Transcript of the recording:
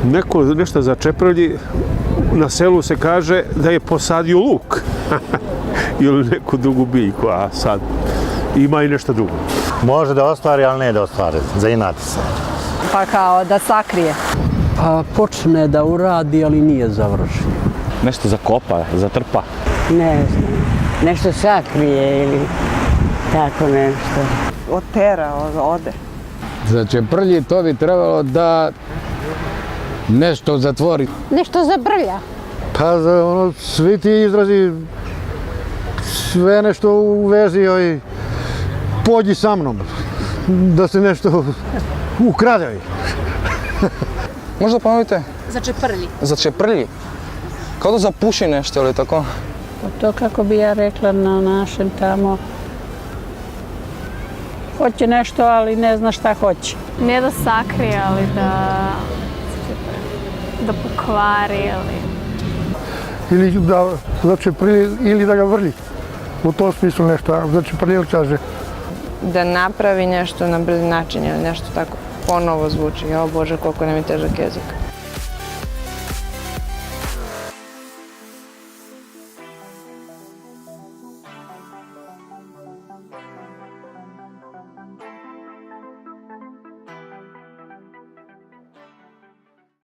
Neko nešto začeprlji, na selu se kaže da je posadio luk ili neku drugu biljku, a sad ima i nešto drugo. Može da ostvari, ali ne da ostvari, zainati se. Pa kao da sakrije. Pa počne da uradi, ali nije završio. Nešto zakopa, zatrpa. Ne znam, nešto sakrije ili tako nešto. Otera, ode. Začeprlji, to bi trebalo da nešto zatvori. Nešto zabrlja. Pa svi ti izrazi, sve nešto u vezi pođi sa mnom, da se nešto ukrade. Možda ponovite? Začeprlji. Začeprlji? Kao da zapuši nešto ili tako? To kako bi ja rekla na našem tamo, hoće nešto, ali ne zna šta hoće. Ne da sakrije, ali da pokvari ili da začeprlji ili da ga vrli. U tom smislu nešto, začeprlji kaže. Da napravi nešto na brzi način ili nešto tako ponovo zvuči. O Bože, koliko nam je težak jezik.